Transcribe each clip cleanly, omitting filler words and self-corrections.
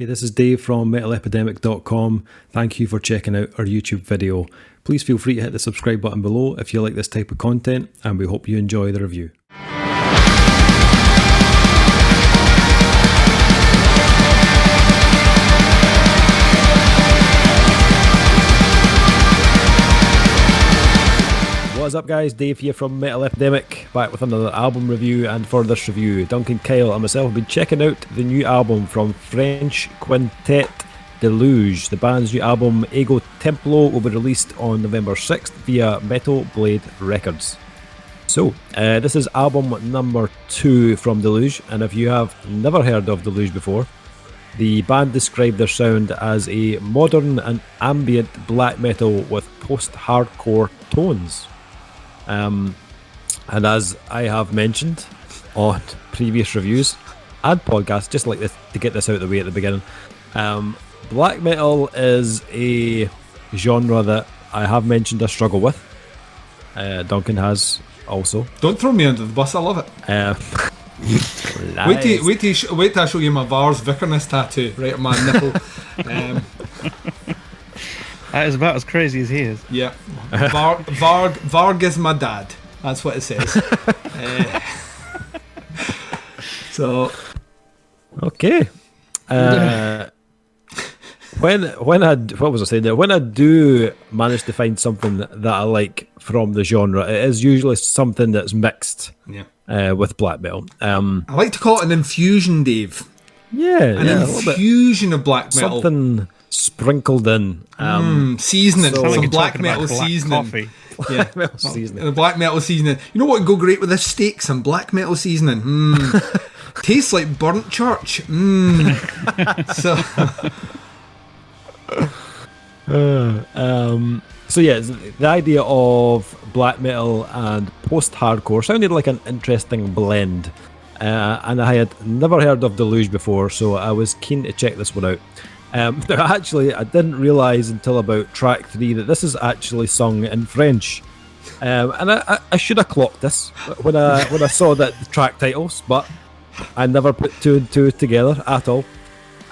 Hey, this is Dave from metalepidemic.com. Thank you for checking out our YouTube video. Please feel free to hit the subscribe button below if you like this type of content, and we hope you enjoy the review. What's up guys, Dave here from Metal Epidemic, back with another album review. And for this review, Duncan Kyle and myself have been checking out the new album from French quintet Deluge. The band's new album, Ægo Templo, will be released on November 6th via Metal Blade Records. So, this is album number 2 from Deluge, and if you have never heard of Deluge before, the band described their sound as a modern and ambient black metal with post-hardcore tones. And as I have mentioned on previous reviews and podcasts, just like this, to get this out of the way at the beginning, black metal is a genre that I have mentioned I struggle with. Duncan has also. Don't throw me under the bus, I love it. Nice. Wait till I show you my Vars Vickerness tattoo right on my nipple. That is about as crazy as he is. Yeah. Varg is my dad. That's what it says. So. Okay. When I do manage to find something that I like from the genre, it is usually something that's mixed with black metal. I like to call it an infusion, Dave. An infusion of black metal. Something sprinkled in. Seasoning. So Some black metal seasoning. Coffee. Yeah. Seasoning. Black metal seasoning. You know what would go great with this steak? Some black metal seasoning. Tastes like burnt church. So the idea of black metal and post-hardcore sounded like an interesting blend, and I had never heard of Deluge before, so I was keen to check this one out. Actually, I didn't realise until about track 3 that this is actually sung in French, and I should have clocked this when I saw the track titles, but I never put 2 and 2 together at all.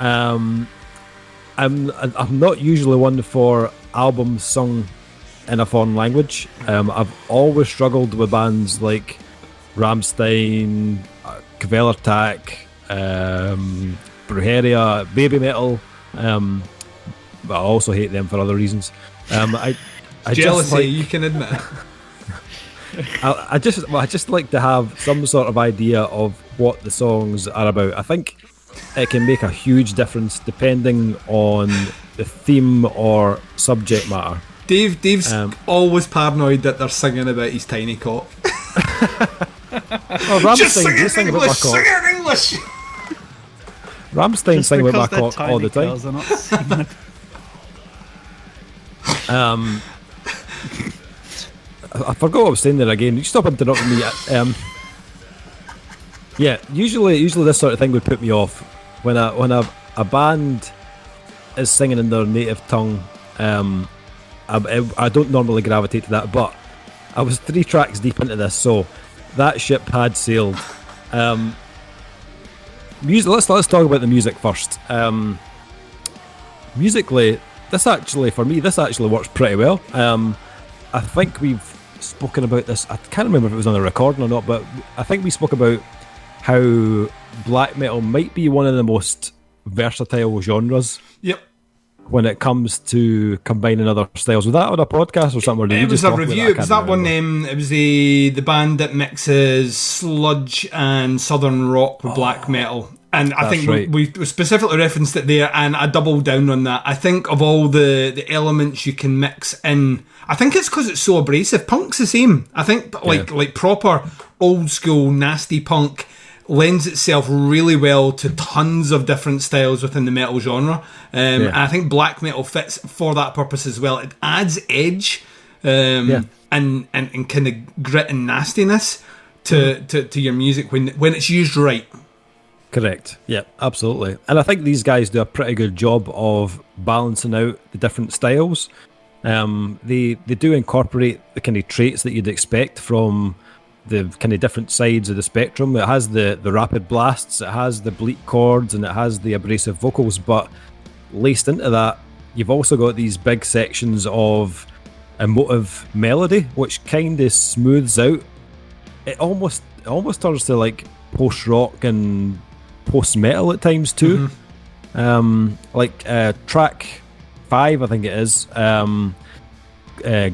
I'm not usually one for albums sung in a foreign language. I've always struggled with bands like Rammstein, Kvelertak, Brujeria, Baby Metal. But I also hate them for other reasons. I jealousy, you can admit. I just like to have some sort of idea of what the songs are about. I think it can make a huge difference depending on the theme or subject matter. Dave's always paranoid that they're singing about his tiny cock. Just sing it in English! Sing it in English! Rammstein sing about my cock all the time. I forgot what I was saying there again. You stop interrupting me. Usually this sort of thing would put me off when a band is singing in their native tongue. I don't normally gravitate to that, but I was 3 tracks deep into this, so that ship had sailed. Music. Let's talk about the music first. Musically, this actually works pretty well. I think we've spoken about this. I can't remember if it was on the recording or not, but I think we spoke about how black metal might be one of the most versatile genres. Yep. When it comes to combining other styles. Was that on a podcast or something? Or did it was a review. It was that one. It was the band that mixes sludge and southern rock with black metal. And I think we specifically referenced it there, and I doubled down on that. I think of all the elements you can mix in, I think it's because it's so abrasive. Punk's the same. I think like proper old school nasty punk lends itself really well to tons of different styles within the metal genre. And I think black metal fits for that purpose as well. It adds edge and kind of grit and nastiness to your music when it's used right. Correct. Yeah, absolutely. And I think these guys do a pretty good job of balancing out the different styles. They do incorporate the kind of traits that you'd expect from kind of different sides of the spectrum. It has the rapid blasts, it has the bleak chords, and it has the abrasive vocals. But laced into that, you've also got these big sections of emotive melody, which kind of smooths out. It almost turns to like post rock and post metal at times too. Track 5, I think it is.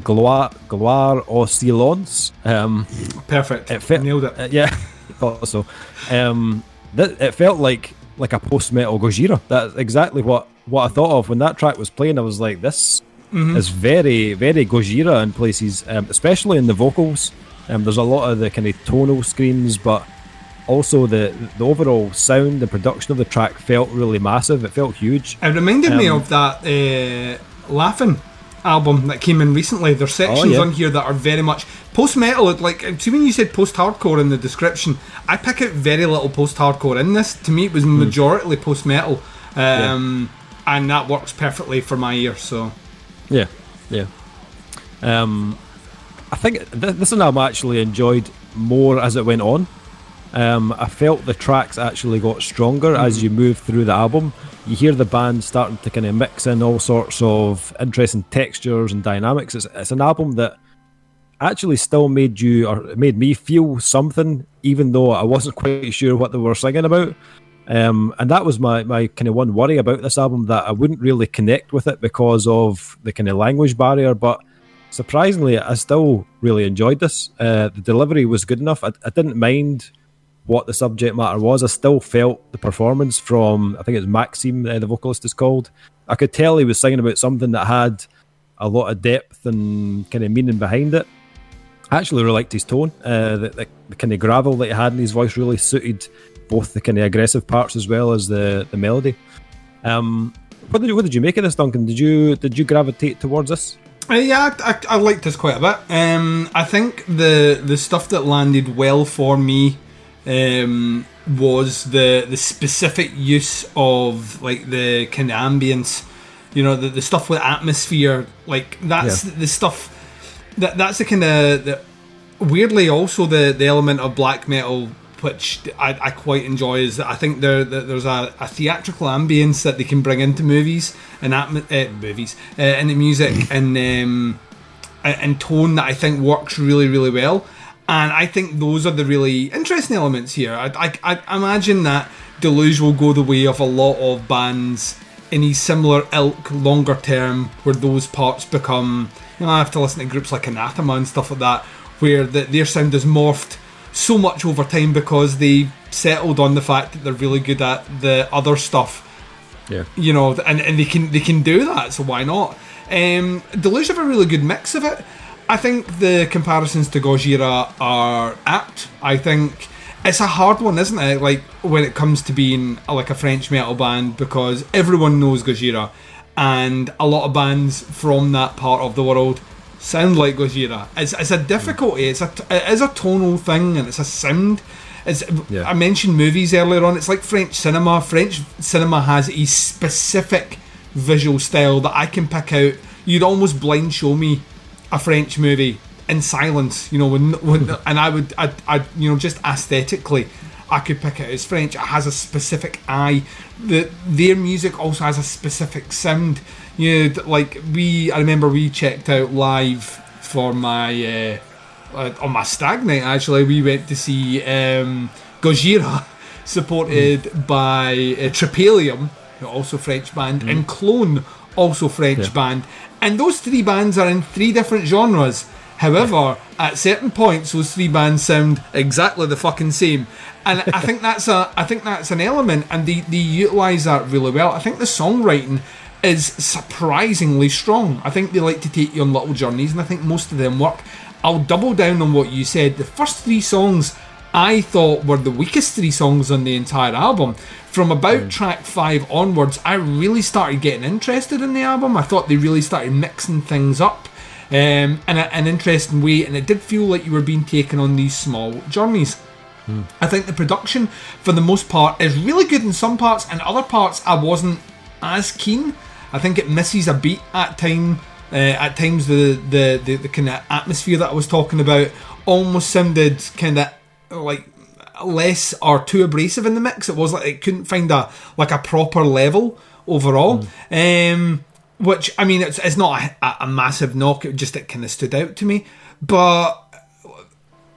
Gloire au silence. Perfect. Nailed it. Yeah, I thought so. It felt like a post metal Gojira. That's exactly what I thought of when that track was playing. I was like, this is very, very Gojira in places, especially in the vocals. There's a lot of the kind of tonal screams, but also the overall sound and production of the track felt really massive. It felt huge. It reminded me of that Laughing album that came in recently. There's sections on here that are very much post-metal. Like, see, when you said post-hardcore in the description, I pick out very little post-hardcore in this. To me, it was majority post-metal, and that works perfectly for my ear. So yeah. I think this one I've actually enjoyed more as it went on. I felt the tracks actually got stronger as you move through the album. You hear the band starting to kind of mix in all sorts of interesting textures and dynamics. It's an album that actually still made me feel something, even though I wasn't quite sure what they were singing about. And that was my kind of one worry about this album, that I wouldn't really connect with it because of the kind of language barrier. But surprisingly, I still really enjoyed this. The delivery was good enough. I didn't mind what the subject matter was. I still felt the performance from, I think it's Maxime, the vocalist is called. I could tell he was singing about something that had a lot of depth and kind of meaning behind it. I actually really liked his tone. The kind of gravel that he had in his voice really suited both the kind of aggressive parts as well as the melody. What did you make of this, Duncan? Did you gravitate towards this? Yeah, I liked this quite a bit. I think the stuff that landed well for me was the specific use of like the kind of ambience, the stuff with atmosphere. Like that's the stuff that's the kind of weirdly also the element of black metal, which I quite enjoy. Is that I think there's a theatrical ambience that they can bring into movies and into music and tone that I think works really, really well. And I think those are the really interesting elements here. I imagine that Deluge will go the way of a lot of bands in a similar ilk longer term, where those parts become, I have to listen to groups like Anathema and stuff like that, where their sound is morphed so much over time because they settled on the fact that they're really good at the other stuff. Yeah. And they can do that, so why not? Deluge have a really good mix of it. I think the comparisons to Gojira are apt. I think it's a hard one, isn't it? Like when it comes to being like a French metal band, because everyone knows Gojira, and a lot of bands from that part of the world sound like Gojira. It's a difficulty. It is a tonal thing, and it's a sound. I mentioned movies earlier on. It's like French cinema. French cinema has a specific visual style that I can pick out. You'd almost blind show me a French movie in silence, when and I just aesthetically, I could pick it as French. It has a specific eye. Their music also has a specific sound. I remember we checked out live for my on my stag night. Actually, we went to see Gojira, supported by Tripalium, also French band, and Clone, also French band. And those three bands are in three different genres. However, at certain points, those three bands sound exactly the fucking same. And I think that's an element, and they utilise that really well. I think the songwriting is surprisingly strong. I think they like to take you on little journeys, and I think most of them work. I'll double down on what you said. The first three songs I thought were the weakest three songs on the entire album. From about track 5 onwards, I really started getting interested in the album. I thought they really started mixing things up in an interesting way, and it did feel like you were being taken on these small journeys. I think the production, for the most part, is really good in some parts, and other parts I wasn't as keen. I think it misses a beat at times At times the kind of atmosphere that I was talking about almost sounded kind of like less or too abrasive in the mix. It was like it couldn't find a proper level overall. Which, I mean, it's not a massive knock. It kind of stood out to me. But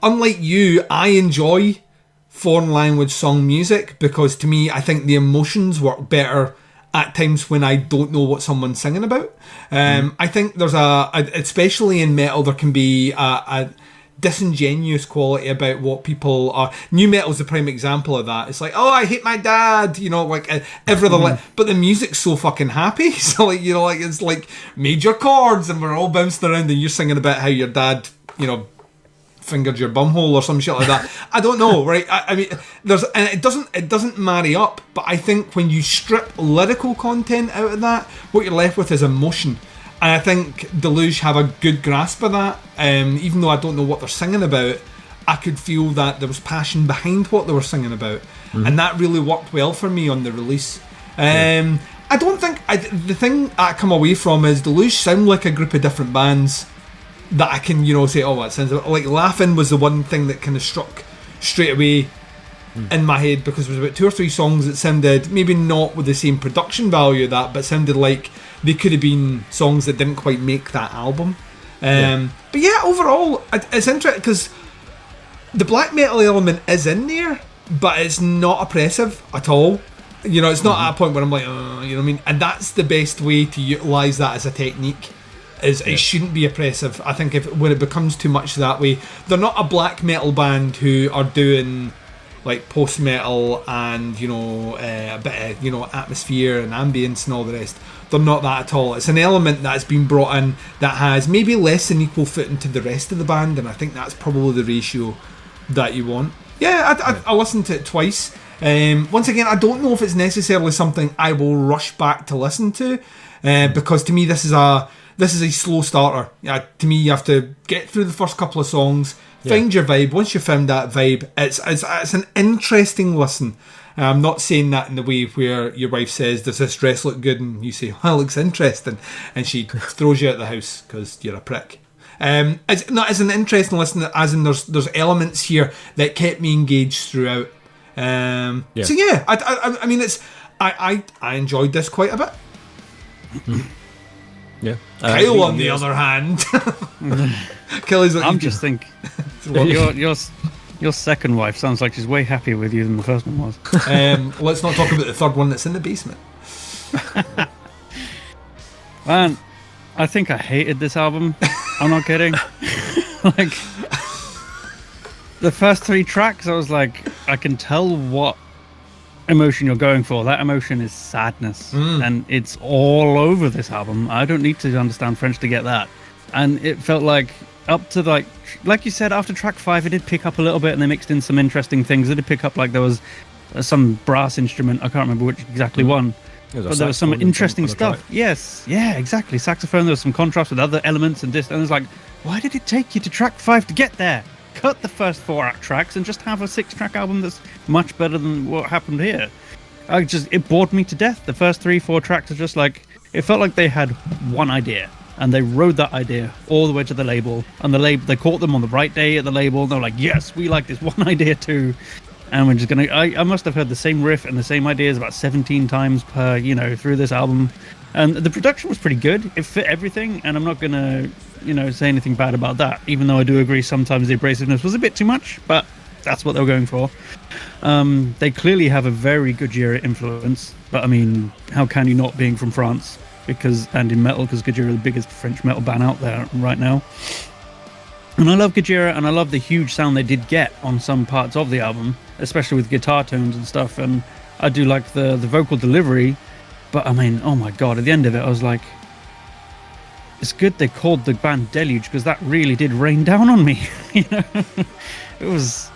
unlike you, I enjoy foreign language song music because to me, I think the emotions work better at times when I don't know what someone's singing about. I think there's especially in metal, there can be a disingenuous quality about what people are. New metal's the prime example of that. It's like, oh, I hate my dad, you know, like every other but the music's so fucking happy. So like, you know, like it's like major chords and we're all bouncing around and you're singing about how your dad, you know, fingered your bumhole or some shit like that. I don't know, right? I mean, it doesn't marry up. But I think when you strip lyrical content out of that, what you're left with is emotion. And I think Deluge have a good grasp of that. Even though I don't know what they're singing about, I could feel that there was passion behind what they were singing about, and that really worked well for me on the release. I don't think the thing I come away from is Deluge sound like a group of different bands that I can, you know, say, oh, it sounds like Laughing was the one thing that kind of struck straight away in my head, because there was about 2 or 3 songs that sounded maybe not with the same production value of that, but sounded like they could have been songs that didn't quite make that album. But yeah, overall, it's interesting because the black metal element is in there, but it's not oppressive at all. You know, it's not at a point where I'm like, you know what I mean? And that's the best way to utilise that as a technique. It shouldn't be oppressive. I think when it becomes too much that way, they're not a black metal band who are doing like post metal and, you know, a bit of, you know, atmosphere and ambience and all the rest. They're not that at all. It's an element that's been brought in that has maybe less than equal footing to the rest of the band, and I think that's probably the ratio that you want. Yeah, I listened to it twice. Once again, I don't know if it's necessarily something I will rush back to listen to, because to me this is a slow starter. To me, you have to get through the first couple of songs, find your vibe. Once you've found that vibe, it's an interesting listen. I'm not saying that in the way where your wife says, does this dress look good? And you say, well, it looks interesting. And she throws you out the house because you're a prick. It's an interesting listen, as in there's elements here that kept me engaged throughout. So yeah, I mean, I enjoyed this quite a bit. Yeah. Kyle, on the other hand, Kelly's like, I'm just thinking, your second wife sounds like she's way happier with you than the first one was. Let's not talk about the third one that's in the basement. Man, I think I hated this album. I'm not kidding. Like, the first 3 tracks, I was like, I can tell what emotion you're going for. That emotion is sadness, and it's all over this album. I don't need to understand French to get that. And it felt like up to like you said, after track 5 it did pick up a little bit, and they mixed in some interesting things. It did pick up, like there was some brass instrument, I can't remember which exactly one, but there was some interesting stuff. Yes, yeah, exactly, saxophone. There was some contrast with other elements and this, and it's like, why did it take you to track 5 to get there? Cut the first 4 tracks and just have a 6-track album that's much better than what happened here. It bored me to death. The first 3-4 tracks are just like, it felt like they had one idea and they rode that idea all the way to the label, and they caught them on the right day at the label, and they're like, yes, we like this one idea too, and we're just gonna, I must have heard the same riff and the same ideas about 17 times per, you know, through this album. And the production was pretty good. It fit everything, and I'm not gonna, you know, say anything bad about that, even though I do agree sometimes the abrasiveness was a bit too much, but that's what they were going for. They clearly have a very Gojira influence, but I mean, how can you not, being from France? And in metal, because Gojira is the biggest French metal band out there right now. And I love Gojira, and I love the huge sound they did get on some parts of the album, especially with guitar tones and stuff, and I do like the vocal delivery. But I mean, oh my god, at the end of it I was like, it's good they called the band Deluge, because that really did rain down on me. You know, it was,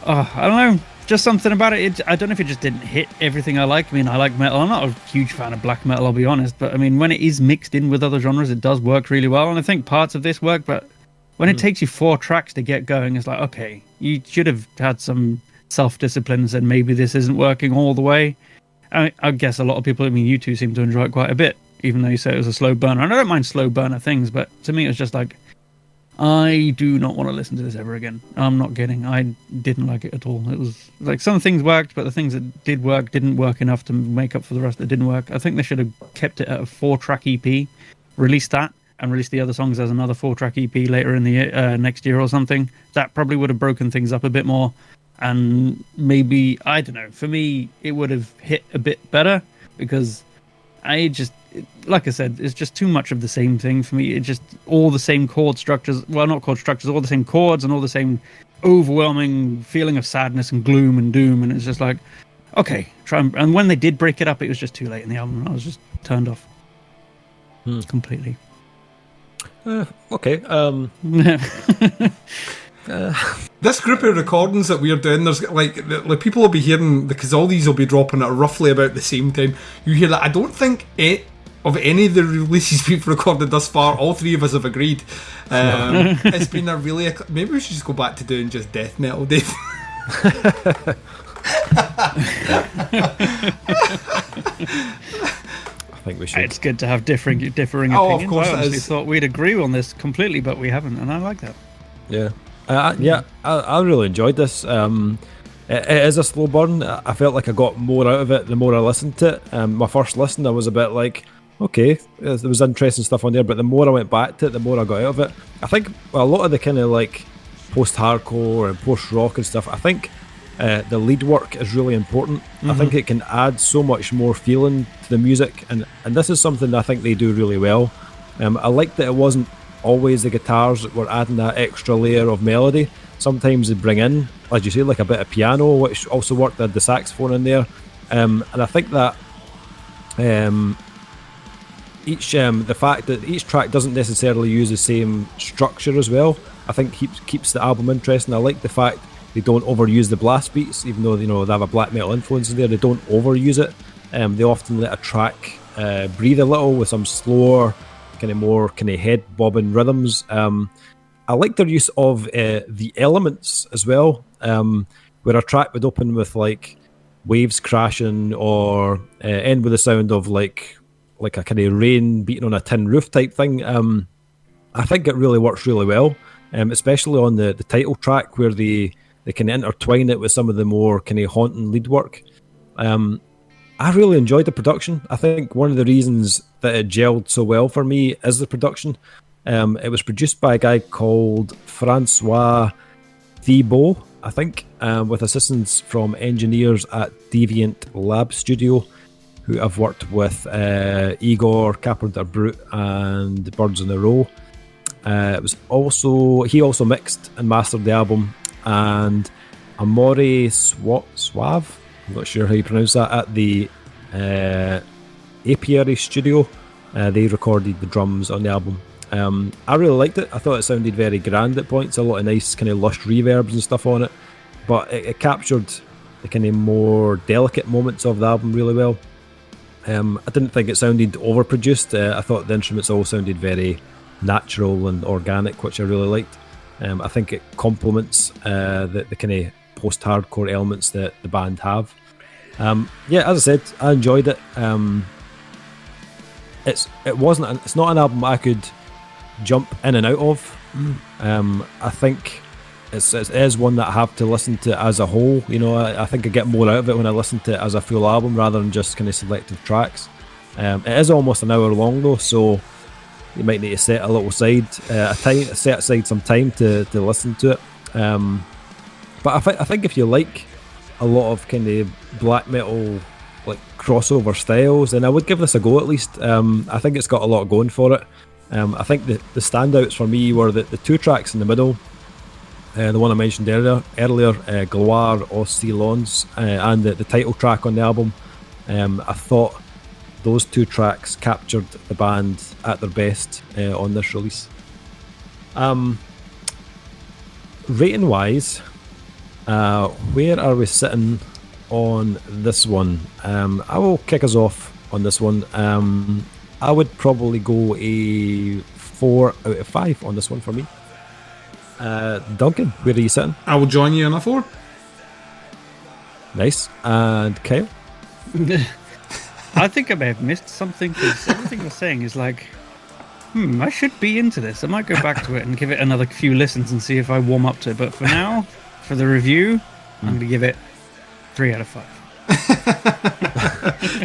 I don't know, just something about it. I don't know if it just didn't hit everything I like. I mean, I like metal. I'm not a huge fan of black metal, I'll be honest, but I mean, when it is mixed in with other genres, it does work really well, and I think parts of this work. But when it takes you 4 tracks to get going, it's like, okay, you should have had some self-discipline and maybe this isn't working all the way. I guess a lot of people, I mean, you two seem to enjoy it quite a bit. even though you say it was a slow burner. And I don't mind slow burner things, but to me it was just like, I do not want to listen to this ever again. I'm not kidding. I didn't like it at all. It was like some things worked, but the things that did work didn't work enough to make up for the rest that didn't work. I think they should have kept it at a 4-track EP, released that, and released the other songs as another 4-track EP later in the year, next year or something. That probably would have broken things up a bit more. And maybe, I don't know, for me, it would have hit a bit better because like I said, it's just too much of the same thing for me. It's just all the same chord structures. Well, not chord structures, all the same chords and all the same overwhelming feeling of sadness and gloom and doom. And it's just like, okay, and when they did break it up, it was just too late in the album. I was just turned off completely. Okay. This group of recordings that we're doing, there's like people will be hearing, because all these will be dropping at roughly about the same time. You hear that. I don't think of any of the releases we've recorded thus far, all three of us have agreed. It's been a really... Maybe we should just go back to doing just death metal, Dave. I think we should. It's good to have differing opinions. Of course I honestly it is. thought we'd agree on this completely, but we haven't, and I like that. Yeah. I really enjoyed this. It is a slow burn. I felt like I got more out of it the more I listened to it. My first listen, I was a bit like, okay, there was interesting stuff on there, but the more I went back to it, the more I got out of it. I think a lot of the kind of like post-hardcore and post-rock and stuff, I think the lead work is really important. I think it can add so much more feeling to the music, and this is something I think they do really well. I like that it wasn't always the guitars that were adding that extra layer of melody. Sometimes they bring in, as you say, like a bit of piano, which also worked. They had the saxophone in there, and I think that the fact that each track doesn't necessarily use the same structure as well, I think keeps the album interesting. I like the fact they don't overuse the blast beats, even though they have a black metal influence in there. They don't overuse it. They often let a track breathe a little with some slower, more head bobbing rhythms. I like their use of the elements as well, where a track would open with like waves crashing or end with the sound of like a kind of rain beating on a tin roof type thing. I think it really works really well, especially on the title track where they can intertwine it with some of the more kind of haunting lead work. I really enjoyed the production. I think one of the reasons that it gelled so well for me is the production. It was produced by a guy called Francois Thibault, I think, with assistance from engineers at Deviant Lab Studio, who have worked with Igor, Carpenter Brute, and Birds in a Row. He also mixed and mastered the album, and Amore Suave, I'm not sure how you pronounce that, at the Apiary Studio. They recorded the drums on the album. I really liked it. I thought it sounded very grand at points, a lot of nice kind of lush reverbs and stuff on it, but it captured the kind of more delicate moments of the album really well. I didn't think it sounded overproduced. I thought the instruments all sounded very natural and organic, which I really liked. I think it complements the kind of post-hardcore elements that the band have. As I said, I enjoyed it. It's not an album I could jump in and out of. I think it is one that I have to listen to as a whole. I think I get more out of it when I listen to it as a full album rather than just kind of selective tracks. It is almost an hour long though, so you might need to set a little set aside some time to listen to it. But I think if you like a lot of kind of black metal like crossover styles, then I would give this a go at least. I think it's got a lot going for it. I think the standouts for me were the two tracks in the middle, the one I mentioned earlier, Gloire aux Silons, and the title track on the album. I thought those two tracks captured the band at their best on this release. Rating wise, where are we sitting on this one? I will kick us off on this one. I would probably go a 4 out of 5 on this one for me. Duncan, where are you sitting? I will join you on a 4. Nice. And Kyle? I think I may have missed something because everything you're saying is like, I should be into this. I might go back to it and give it another few listens and see if I warm up to it. But for now, for the review, I'm going to give it 3 out of 5.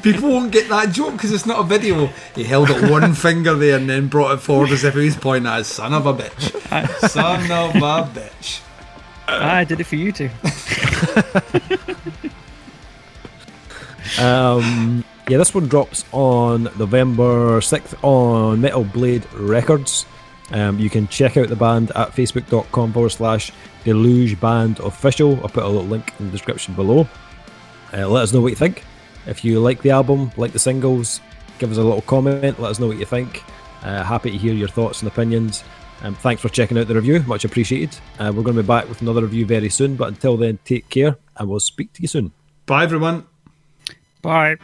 People won't get that joke because it's not a video. He held up one finger there and then brought it forward as if he was pointing at his son of a bitch. Son of a bitch. I did it for you two. Yeah, this one drops on November 6th on Metal Blade Records. You can check out the band at facebook.com/Deluge Band Official. I'll put a little link in the description below. Let us know what you think. If you like the album, like the singles, give us a little comment. Let us know what you think. Happy to hear your thoughts and opinions. Thanks for checking out the review. Much appreciated. We're going to be back with another review very soon. But until then, take care and we'll speak to you soon. Bye, everyone. Bye.